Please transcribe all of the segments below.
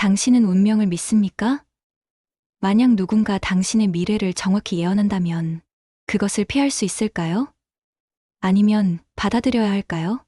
당신은 운명을 믿습니까? 만약 누군가 당신의 미래를 정확히 예언한다면 그것을 피할 수 있을까요? 아니면 받아들여야 할까요?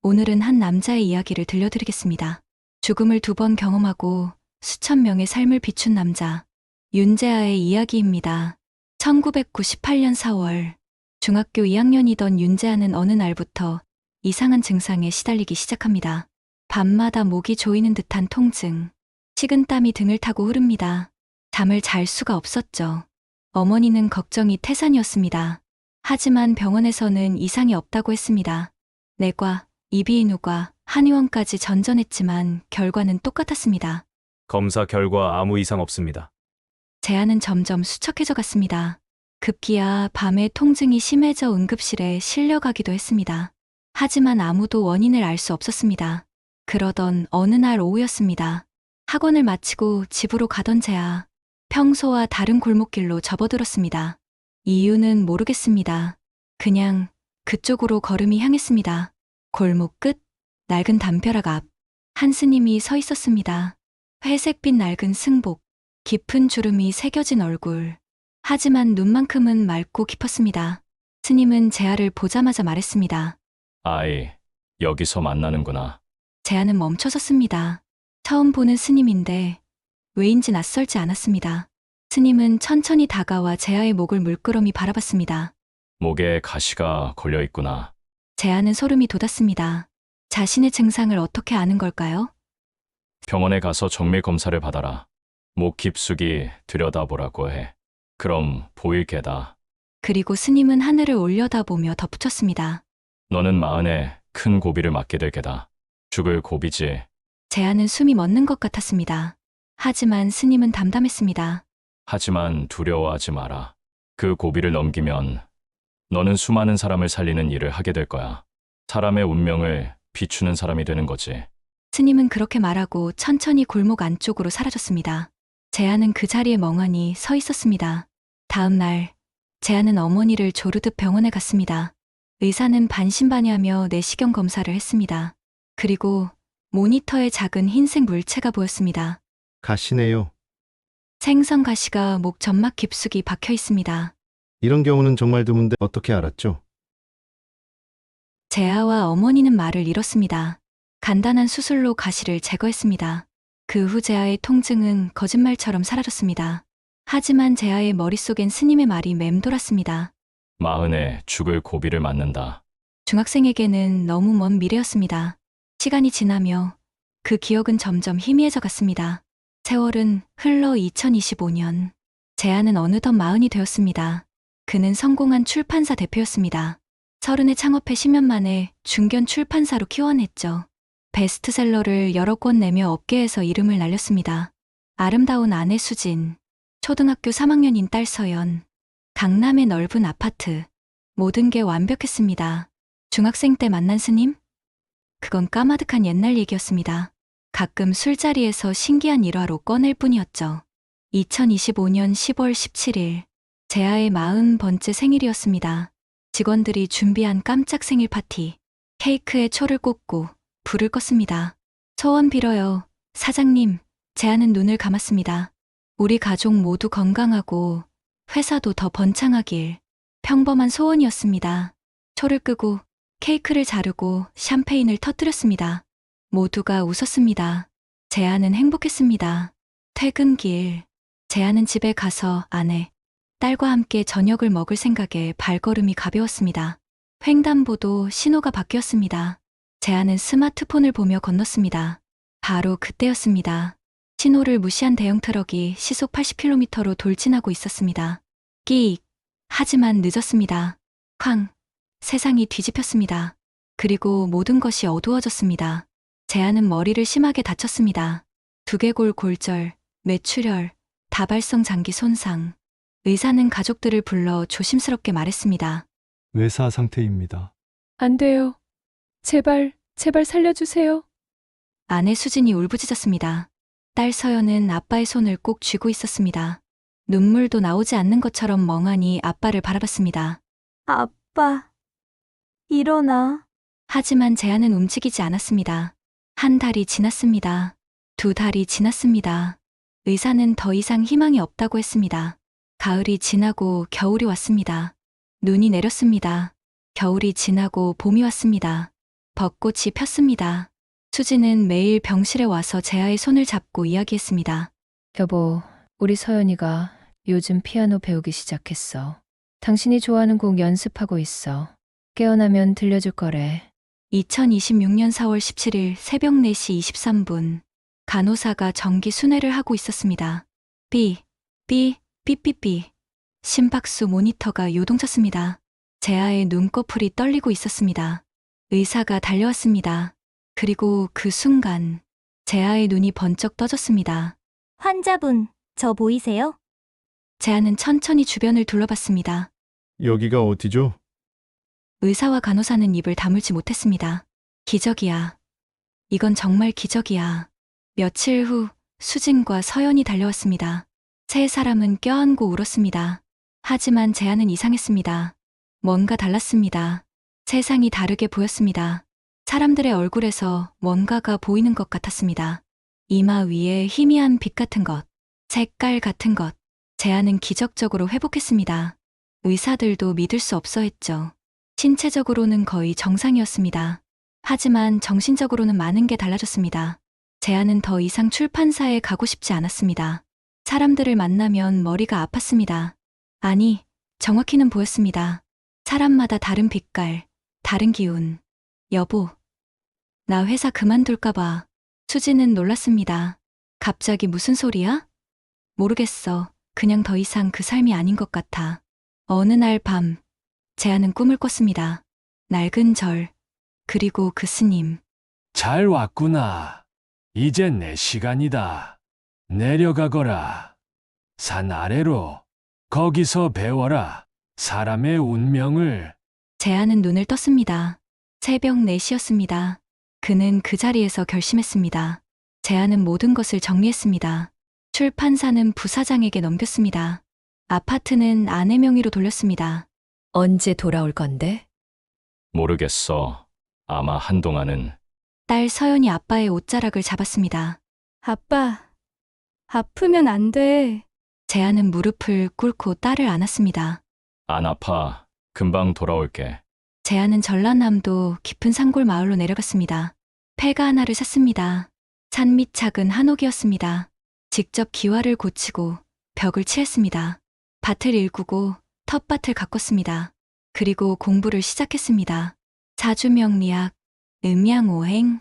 오늘은 한 남자의 이야기를 들려드리겠습니다. 죽음을 2번 경험하고 수천 명의 삶을 비춘 남자, 윤재하의 이야기입니다. 1998년 4월, 중학교 2학년이던 윤재하는 어느 날부터 이상한 증상에 시달리기 시작합니다. 밤마다 목이 조이는 듯한 통증, 식은땀이 등을 타고 흐릅니다. 잠을 잘 수가 없었죠. 어머니는 걱정이 태산이었습니다. 하지만 병원에서는 이상이 없다고 했습니다. 내과, 이비인후과, 한의원까지 전전했지만 결과는 똑같았습니다. 검사 결과 아무 이상 없습니다. 재하는 점점 수척해져 갔습니다. 급기야 밤에 통증이 심해져 응급실에 실려가기도 했습니다. 하지만 아무도 원인을 알 수 없었습니다. 그러던 어느 날 오후였습니다. 학원을 마치고 집으로 가던 재하, 평소와 다른 골목길로 접어들었습니다. 이유는 모르겠습니다. 그냥 그쪽으로 걸음이 향했습니다. 골목 끝, 낡은 담벼락 앞, 한 스님이 서 있었습니다. 회색빛 낡은 승복, 깊은 주름이 새겨진 얼굴. 하지만 눈만큼은 맑고 깊었습니다. 스님은 재하를 보자마자 말했습니다. 아이, 여기서 만나는구나. 재하는 멈춰섰습니다. 처음 보는 스님인데 왜인지 낯설지 않았습니다. 스님은 천천히 다가와 재하의 목을 물끄러미 바라봤습니다. 목에 가시가 걸려 있구나. 재하는 소름이 돋았습니다. 자신의 증상을 어떻게 아는 걸까요? 병원에 가서 정밀 검사를 받아라. 목 깊숙이 들여다보라고 해. 그럼 보일 게다. 그리고 스님은 하늘을 올려다보며 덧붙였습니다. 너는 마흔에 큰 고비를 맞게 될 게다. 죽을 고비지. 재하는 숨이 멎는 것 같았습니다. 하지만 스님은 담담했습니다. 하지만 두려워하지 마라. 그 고비를 넘기면 너는 수많은 사람을 살리는 일을 하게 될 거야. 사람의 운명을 비추는 사람이 되는 거지. 스님은 그렇게 말하고 천천히 골목 안쪽으로 사라졌습니다. 재하는 그 자리에 멍하니 서 있었습니다. 다음 날, 재하는 어머니를 조르듯 병원에 갔습니다. 의사는 반신반의하며 내시경 검사를 했습니다. 그리고 모니터에 작은 흰색 물체가 보였습니다. 가시네요. 생선 가시가 목 점막 깊숙이 박혀 있습니다. 이런 경우는 정말 드문데 어떻게 알았죠? 재하와 어머니는 말을 잃었습니다. 간단한 수술로 가시를 제거했습니다. 그 후 재하의 통증은 거짓말처럼 사라졌습니다. 하지만 재하의 머릿속엔 스님의 말이 맴돌았습니다. 마흔에 죽을 고비를 맞는다. 중학생에게는 너무 먼 미래였습니다. 시간이 지나며 그 기억은 점점 희미해져 갔습니다. 세월은 흘러 2025년. 재하는 어느덧 40이 되었습니다. 그는 성공한 출판사 대표였습니다. 30에 창업해 10년 만에 중견 출판사로 키워냈죠. 베스트셀러를 여러 권 내며 업계에서 이름을 날렸습니다. 아름다운 아내 수진, 초등학교 3학년인 딸 서연, 강남의 넓은 아파트. 모든 게 완벽했습니다. 중학생 때 만난 스님? 그건 까마득한 옛날 얘기였습니다. 가끔 술자리에서 신기한 일화로 꺼낼 뿐이었죠. 2025년 10월 17일, 재하의 40번째 생일이었습니다. 직원들이 준비한 깜짝 생일 파티. 케이크에 초를 꽂고 불을 껐습니다. 소원 빌어요. 사장님, 재하는 눈을 감았습니다. 우리 가족 모두 건강하고 회사도 더 번창하길. 평범한 소원이었습니다. 초를 끄고 케이크를 자르고 샴페인을 터뜨렸습니다. 모두가 웃었습니다. 재하는 행복했습니다. 퇴근길, 재하는 집에 가서 아내, 딸과 함께 저녁을 먹을 생각에 발걸음이 가벼웠습니다. 횡단보도 신호가 바뀌었습니다. 재하는 스마트폰을 보며 건넜습니다. 바로 그때였습니다. 신호를 무시한 대형 트럭이 시속 80km로 돌진하고 있었습니다. 끼익. 하지만 늦었습니다. 쾅. 세상이 뒤집혔습니다. 그리고 모든 것이 어두워졌습니다. 재하는 머리를 심하게 다쳤습니다. 두개골 골절, 뇌출혈, 다발성 장기 손상. 의사는 가족들을 불러 조심스럽게 말했습니다. 외사 상태입니다. 안 돼요. 제발 살려주세요. 아내 수진이 울부짖었습니다. 딸 서연은 아빠의 손을 꼭 쥐고 있었습니다. 눈물도 나오지 않는 것처럼 멍하니 아빠를 바라봤습니다. 아빠, 일어나. 하지만 재하는 움직이지 않았습니다. 한 달이 지났습니다. 2달이 지났습니다. 의사는 더 이상 희망이 없다고 했습니다. 가을이 지나고 겨울이 왔습니다. 눈이 내렸습니다. 겨울이 지나고 봄이 왔습니다. 벚꽃이 폈습니다. 수지는 매일 병실에 와서 재하의 손을 잡고 이야기했습니다. 여보, 우리 서연이가 요즘 피아노 배우기 시작했어. 당신이 좋아하는 곡 연습하고 있어. 깨어나면 들려줄 거래. 2026년 4월 17일 새벽 4시 23분. 간호사가 정기 순회를 하고 있었습니다. 삐삐삐삐삐. 심박수 모니터가 요동쳤습니다. 재하의 눈꺼풀이 떨리고 있었습니다. 의사가 달려왔습니다. 그리고 그 순간 재하의 눈이 번쩍 떠졌습니다. 환자분, 저 보이세요? 재하는 천천히 주변을 둘러봤습니다. 여기가 어디죠? 의사와 간호사는 입을 다물지 못했습니다. 기적이야. 이건 정말 기적이야. 며칠 후 수진과 서연이 달려왔습니다. 세 사람은 껴안고 울었습니다. 하지만 재하는 이상했습니다. 뭔가 달랐습니다. 세상이 다르게 보였습니다. 사람들의 얼굴에서 뭔가가 보이는 것 같았습니다. 이마 위에 희미한 빛 같은 것, 색깔 같은 것. 재하는 기적적으로 회복했습니다. 의사들도 믿을 수 없어 했죠. 신체적으로는 거의 정상이었습니다. 하지만 정신적으로는 많은 게 달라졌습니다. 재하는 더 이상 출판사에 가고 싶지 않았습니다. 사람들을 만나면 머리가 아팠습니다. 아니, 정확히는 보였습니다. 사람마다 다른 빛깔, 다른 기운. 여보, 나 회사 그만둘까봐. 수지는 놀랐습니다. 갑자기 무슨 소리야? 모르겠어. 그냥 더 이상 그 삶이 아닌 것 같아. 어느 날 밤, 재하는 꿈을 꿨습니다. 낡은 절, 그리고 그 스님. 잘 왔구나. 이제 내 시간이다. 내려가거라. 산 아래로. 거기서 배워라. 사람의 운명을. 재하는 눈을 떴습니다. 새벽 4시였습니다. 그는 그 자리에서 결심했습니다. 재하는 모든 것을 정리했습니다. 출판사는 부사장에게 넘겼습니다. 아파트는 아내 명의로 돌렸습니다. 언제 돌아올 건데? 모르겠어. 아마 한동안은. 딸 서연이 아빠의 옷자락을 잡았습니다. 아빠, 아프면 안 돼. 재하는 무릎을 꿇고 딸을 안았습니다. 안 아파. 금방 돌아올게. 재하는 전라남도 깊은 산골 마을로 내려갔습니다. 폐가 하나를 샀습니다. 산 밑 작은 한옥이었습니다. 직접 기와를 고치고 벽을 칠했습니다. 밭을 일구고 텃밭을 가꿨습니다. 그리고 공부를 시작했습니다. 사주명리학, 음양오행,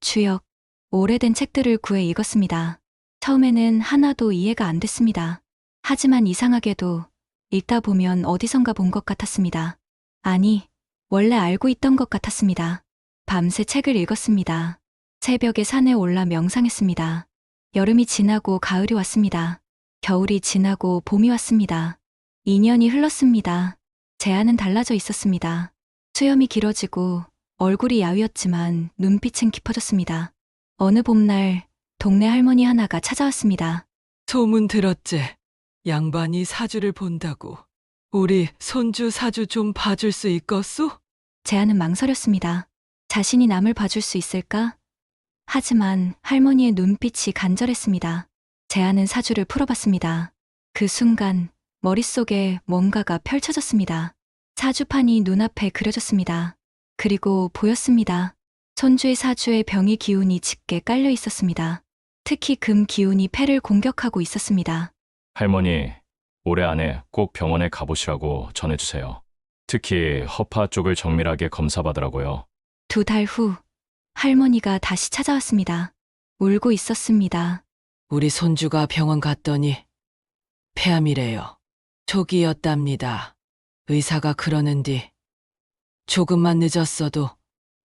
주역, 오래된 책들을 구해 읽었습니다. 처음에는 하나도 이해가 안 됐습니다. 하지만 이상하게도 읽다 보면 어디선가 본 것 같았습니다. 아니, 원래 알고 있던 것 같았습니다. 밤새 책을 읽었습니다. 새벽에 산에 올라 명상했습니다. 여름이 지나고 가을이 왔습니다. 겨울이 지나고 봄이 왔습니다. 2년이 흘렀습니다. 재하는 달라져 있었습니다. 수염이 길어지고 얼굴이 야위었지만 눈빛은 깊어졌습니다. 어느 봄날 동네 할머니 하나가 찾아왔습니다. 소문 들었지? 양반이 사주를 본다고. 우리 손주 사주 좀 봐줄 수 있겠소? 재하는 망설였습니다. 자신이 남을 봐줄 수 있을까? 하지만 할머니의 눈빛이 간절했습니다. 재하는 사주를 풀어봤습니다. 그 순간 머릿속에 뭔가가 펼쳐졌습니다. 사주판이 눈앞에 그려졌습니다. 그리고 보였습니다. 손주의 사주에 병의 기운이 짙게 깔려 있었습니다. 특히 금 기운이 폐를 공격하고 있었습니다. 할머니, 올해 안에 꼭 병원에 가보시라고 전해주세요. 특히 허파 쪽을 정밀하게 검사받으라고요. 2달 후 할머니가 다시 찾아왔습니다. 울고 있었습니다. 우리 손주가 병원 갔더니 폐암이래요. 초기였답니다. 의사가 그러는디 조금만 늦었어도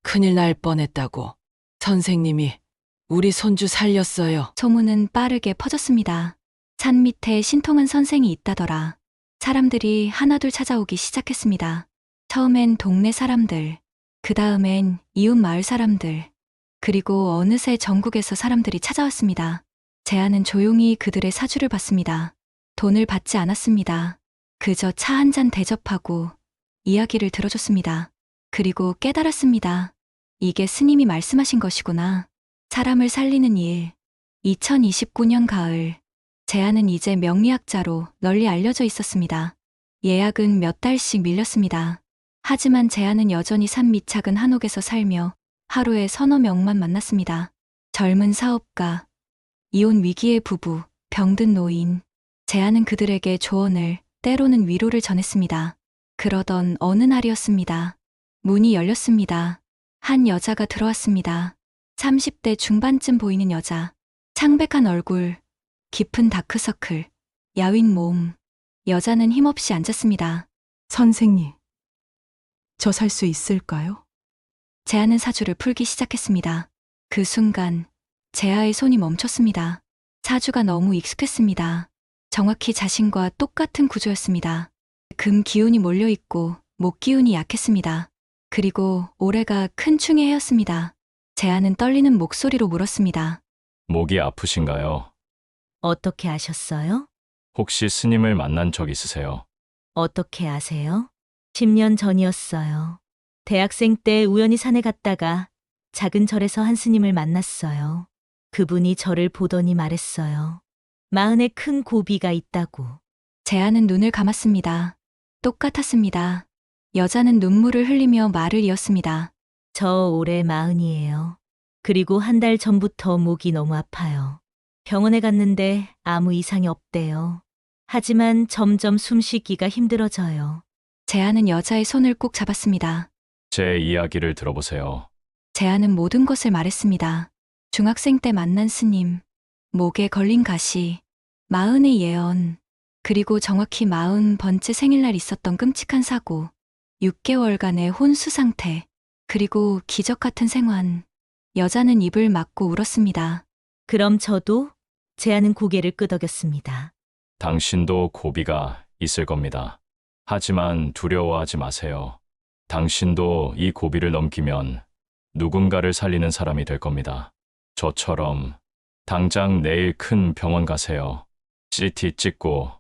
큰일 날 뻔했다고. 선생님이 우리 손주 살렸어요. 소문은 빠르게 퍼졌습니다. 산 밑에 신통한 선생이 있다더라. 사람들이 하나둘 찾아오기 시작했습니다. 처음엔 동네 사람들, 그 다음엔 이웃 마을 사람들, 그리고 어느새 전국에서 사람들이 찾아왔습니다. 재하는 조용히 그들의 사주를 봤습니다. 돈을 받지 않았습니다. 그저 차 한 잔 대접하고 이야기를 들어줬습니다. 그리고 깨달았습니다. 이게 스님이 말씀하신 것이구나. 사람을 살리는 일, 2029년 가을, 재아는 이제 명리학자로 널리 알려져 있었습니다. 예약은 몇 달씩 밀렸습니다. 하지만 재아는 여전히 산미착은 한옥에서 살며 하루에 서너 명만 만났습니다. 젊은 사업가, 이혼 위기의 부부, 병든 노인. 재아는 그들에게 조언을, 때로는 위로를 전했습니다. 그러던 어느 날이었습니다. 문이 열렸습니다. 한 여자가 들어왔습니다. 30대 중반쯤 보이는 여자. 창백한 얼굴, 깊은 다크서클, 야윈 몸. 여자는 힘없이 앉았습니다. 선생님, 저 살 수 있을까요? 재아는 사주를 풀기 시작했습니다. 그 순간 재아의 손이 멈췄습니다. 사주가 너무 익숙했습니다. 정확히 자신과 똑같은 구조였습니다. 금 기운이 몰려있고 목 기운이 약했습니다. 그리고 올해가 큰 충의 해였습니다. 재아는 떨리는 목소리로 물었습니다. 목이 아프신가요? 어떻게 아셨어요? 혹시 스님을 만난 적 있으세요? 어떻게 아세요? 10년 전이었어요. 대학생 때 우연히 산에 갔다가 작은 절에서 한 스님을 만났어요. 그분이 저를 보더니 말했어요. 마흔에 큰 고비가 있다고. 재아는 눈을 감았습니다. 똑같았습니다. 여자는 눈물을 흘리며 말을 이었습니다. 저 올해 40이에요. 그리고 한 달 전부터 목이 너무 아파요. 병원에 갔는데 아무 이상이 없대요. 하지만 점점 숨쉬기가 힘들어져요. 재아는 여자의 손을 꼭 잡았습니다. 제 이야기를 들어보세요. 재아는 모든 것을 말했습니다. 중학생 때 만난 스님, 목에 걸린 가시, 40의 예언, 그리고 정확히 40번째 생일날 있었던 끔찍한 사고, 6개월간의 혼수 상태, 그리고 기적 같은 생환. 여자는 입을 막고 울었습니다. 그럼 저도? 재아는 고개를 끄덕였습니다. 당신도 고비가 있을 겁니다. 하지만 두려워하지 마세요. 당신도 이 고비를 넘기면 누군가를 살리는 사람이 될 겁니다. 저처럼 당장 내일 큰 병원 가세요. CT 찍고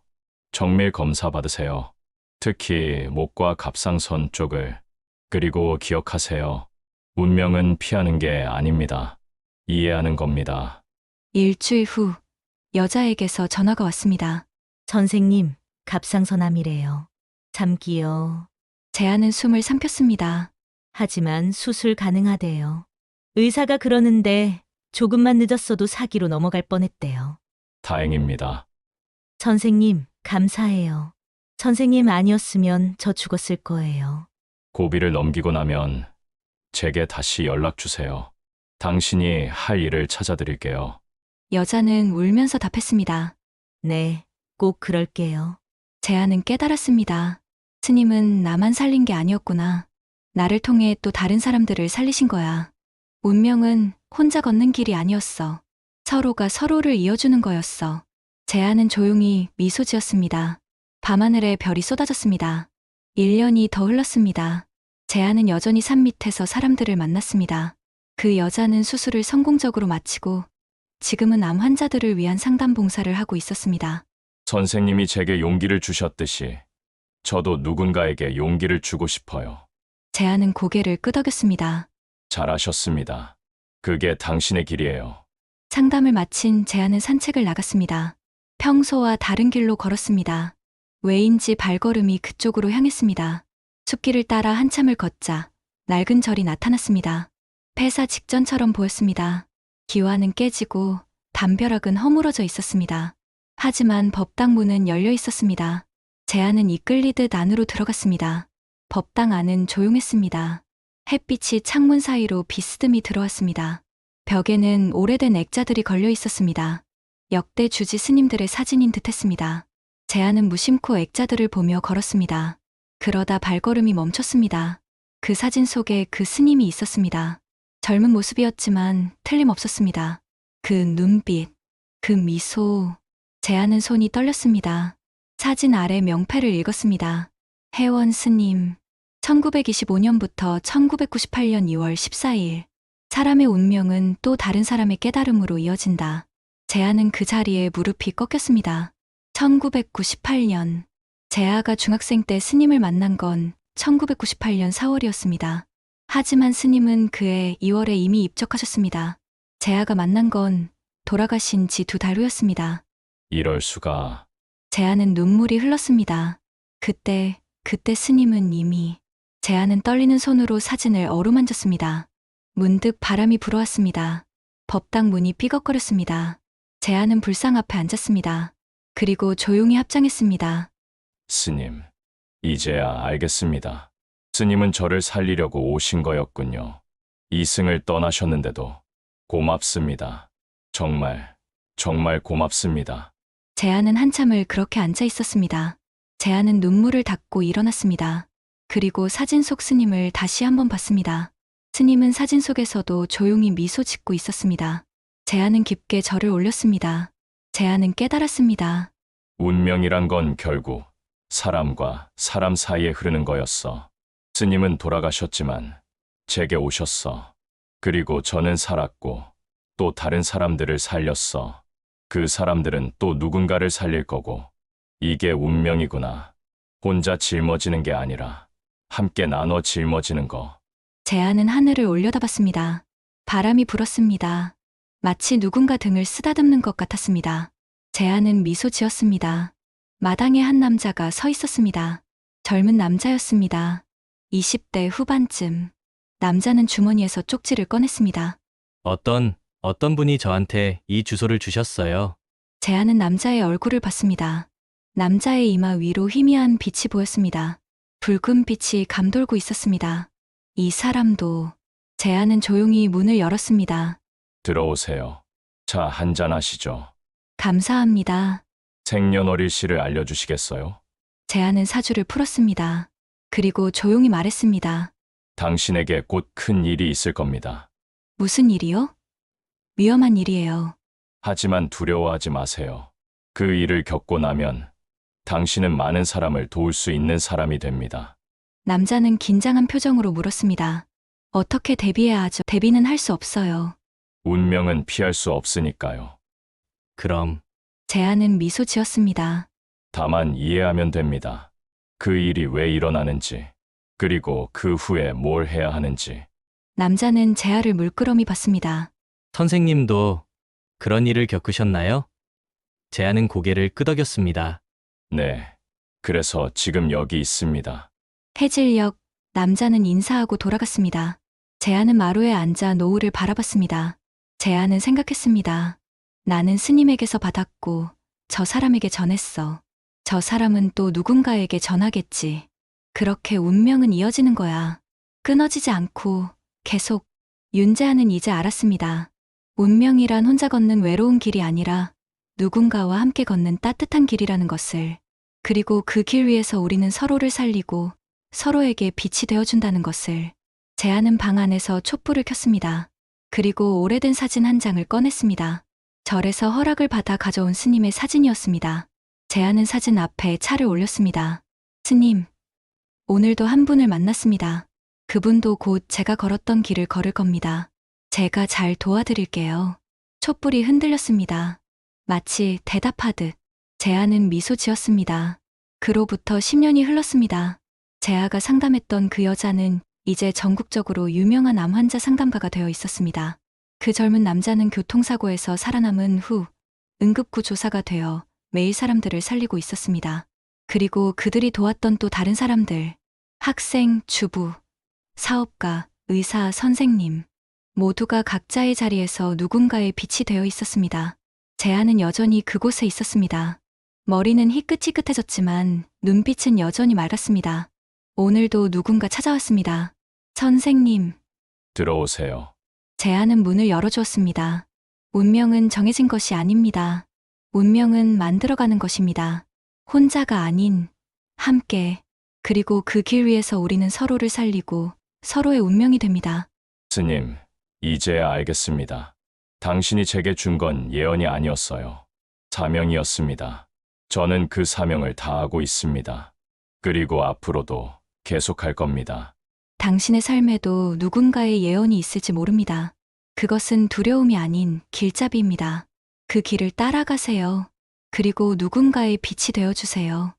정밀 검사 받으세요. 특히 목과 갑상선 쪽을. 그리고 기억하세요. 운명은 피하는 게 아닙니다. 이해하는 겁니다. 일주일 후, 여자에게서 전화가 왔습니다. 선생님, 갑상선암이래요. 잠기요. 재아는 숨을 삼켰습니다. 하지만 수술 가능하대요. 의사가 그러는데 조금만 늦었어도 사기로 넘어갈 뻔했대요. 다행입니다. 선생님, 감사해요. 선생님 아니었으면 저 죽었을 거예요. 고비를 넘기고 나면 제게 다시 연락 주세요. 당신이 할 일을 찾아드릴게요. 여자는 울면서 답했습니다. 네, 꼭 그럴게요. 재아는 깨달았습니다. 스님은 나만 살린 게 아니었구나. 나를 통해 또 다른 사람들을 살리신 거야. 운명은 혼자 걷는 길이 아니었어. 서로가 서로를 이어주는 거였어. 재아는 조용히 미소 지었습니다. 밤하늘에 별이 쏟아졌습니다. 1년이 더 흘렀습니다. 재아는 여전히 산 밑에서 사람들을 만났습니다. 그 여자는 수술을 성공적으로 마치고 지금은 암 환자들을 위한 상담 봉사를 하고 있었습니다. 선생님이 제게 용기를 주셨듯이 저도 누군가에게 용기를 주고 싶어요. 재아는 고개를 끄덕였습니다. 잘하셨습니다. 그게 당신의 길이에요. 상담을 마친 재아는 산책을 나갔습니다. 평소와 다른 길로 걸었습니다. 왜인지 발걸음이 그쪽으로 향했습니다. 숲길을 따라 한참을 걷자 낡은 절이 나타났습니다. 폐사 직전처럼 보였습니다. 기와는 깨지고 담벼락은 허물어져 있었습니다. 하지만 법당 문은 열려 있었습니다. 재아는 이끌리듯 안으로 들어갔습니다. 법당 안은 조용했습니다. 햇빛이 창문 사이로 비스듬히 들어왔습니다. 벽에는 오래된 액자들이 걸려 있었습니다. 역대 주지 스님들의 사진인 듯했습니다. 재아는 무심코 액자들을 보며 걸었습니다. 그러다 발걸음이 멈췄습니다. 그 사진 속에 그 스님이 있었습니다. 젊은 모습이었지만 틀림없었습니다. 그 눈빛, 그 미소. 재아는 손이 떨렸습니다. 사진 아래 명패를 읽었습니다. 혜원 스님. 1925년부터 1998년 2월 14일. 사람의 운명은 또 다른 사람의 깨달음으로 이어진다. 재아는 그 자리에 무릎이 꺾였습니다. 1998년. 재아가 중학생 때 스님을 만난 건 1998년 4월이었습니다. 하지만 스님은 그해 2월에 이미 입적하셨습니다. 재아가 만난 건 돌아가신 지 2달 후였습니다. 이럴 수가. 제아는 눈물이 흘렀습니다. 그때 스님은 이미 제아는 떨리는 손으로 사진을 어루만졌습니다. 문득 바람이 불어왔습니다. 법당 문이 삐걱거렸습니다. 제아는 불상 앞에 앉았습니다. 그리고 조용히 합장했습니다. 스님, 이제야 알겠습니다. 스님은 저를 살리려고 오신 거였군요. 이승을 떠나셨는데도 고맙습니다. 정말 고맙습니다. 제아는 한참을 그렇게 앉아 있었습니다. 제아는 눈물을 닦고 일어났습니다. 그리고 사진 속 스님을 다시 한번 봤습니다. 스님은 사진 속에서도 조용히 미소 짓고 있었습니다. 제아는 깊게 절을 올렸습니다. 제아는 깨달았습니다. 운명이란 건 결국 사람과 사람 사이에 흐르는 거였어. 스님은 돌아가셨지만 제게 오셨어. 그리고 저는 살았고 또 다른 사람들을 살렸어. 그 사람들은 또 누군가를 살릴 거고. 이게 운명이구나. 혼자 짊어지는 게 아니라 함께 나눠 짊어지는 거. 제아는 하늘을 올려다봤습니다. 바람이 불었습니다. 마치 누군가 등을 쓰다듬는 것 같았습니다. 제아는 미소 지었습니다. 마당에 한 남자가 서 있었습니다. 젊은 남자였습니다. 20대 후반쯤. 남자는 주머니에서 쪽지를 꺼냈습니다. 어떤 분이 저한테 이 주소를 주셨어요. 제아는 남자의 얼굴을 봤습니다. 남자의 이마 위로 희미한 빛이 보였습니다. 붉은 빛이 감돌고 있었습니다. 이 사람도. 제아는 조용히 문을 열었습니다. 들어오세요. 차 한잔 하시죠. 감사합니다. 생년월일씨를 알려주시겠어요? 제아는 사주를 풀었습니다. 그리고 조용히 말했습니다. 당신에게 곧 큰 일이 있을 겁니다. 무슨 일이요? 위험한 일이에요. 하지만 두려워하지 마세요. 그 일을 겪고 나면 당신은 많은 사람을 도울 수 있는 사람이 됩니다. 남자는 긴장한 표정으로 물었습니다. 어떻게 대비해야 하죠? 대비는 할 수 없어요. 운명은 피할 수 없으니까요. 그럼 제아는 미소 지었습니다. 다만 이해하면 됩니다. 그 일이 왜 일어나는지, 그리고 그 후에 뭘 해야 하는지. 남자는 제아를 물끄러미 봤습니다. 선생님도 그런 일을 겪으셨나요? 제아는 고개를 끄덕였습니다. 네. 그래서 지금 여기 있습니다. 해질녘, 남자는 인사하고 돌아갔습니다. 제아는 마루에 앉아 노을을 바라봤습니다. 제아는 생각했습니다. 나는 스님에게서 받았고 저 사람에게 전했어. 저 사람은 또 누군가에게 전하겠지. 그렇게 운명은 이어지는 거야. 끊어지지 않고 계속. 윤재하는 이제 알았습니다. 운명이란 혼자 걷는 외로운 길이 아니라 누군가와 함께 걷는 따뜻한 길이라는 것을. 그리고 그 길 위에서 우리는 서로를 살리고 서로에게 빛이 되어준다는 것을. 제아는 방 안에서 촛불을 켰습니다. 그리고 오래된 사진 한 장을 꺼냈습니다. 절에서 허락을 받아 가져온 스님의 사진이었습니다. 제아는 사진 앞에 차를 올렸습니다. 스님, 오늘도 한 분을 만났습니다. 그분도 곧 제가 걸었던 길을 걸을 겁니다. 제가 잘 도와드릴게요. 촛불이 흔들렸습니다. 마치 대답하듯. 제아는 미소 지었습니다. 그로부터 10년이 흘렀습니다. 제아가 상담했던 그 여자는 이제 전국적으로 유명한 암 환자 상담가가 되어 있었습니다. 그 젊은 남자는 교통사고에서 살아남은 후 응급구조사가 되어 매일 사람들을 살리고 있었습니다. 그리고 그들이 도왔던 또 다른 사람들, 학생, 주부, 사업가, 의사, 선생님, 모두가 각자의 자리에서 누군가의 빛이 되어 있었습니다. 제아는 여전히 그곳에 있었습니다. 머리는 희끗희끗해졌지만 눈빛은 여전히 맑았습니다. 오늘도 누군가 찾아왔습니다. 선생님. 들어오세요. 제아는 문을 열어주었습니다. 운명은 정해진 것이 아닙니다. 운명은 만들어가는 것입니다. 혼자가 아닌 함께. 그리고 그 길 위에서 우리는 서로를 살리고 서로의 운명이 됩니다. 스님, 이제야 알겠습니다. 당신이 제게 준 건 예언이 아니었어요. 사명이었습니다. 저는 그 사명을 다하고 있습니다. 그리고 앞으로도 계속할 겁니다. 당신의 삶에도 누군가의 예언이 있을지 모릅니다. 그것은 두려움이 아닌 길잡이입니다. 그 길을 따라가세요. 그리고 누군가의 빛이 되어주세요.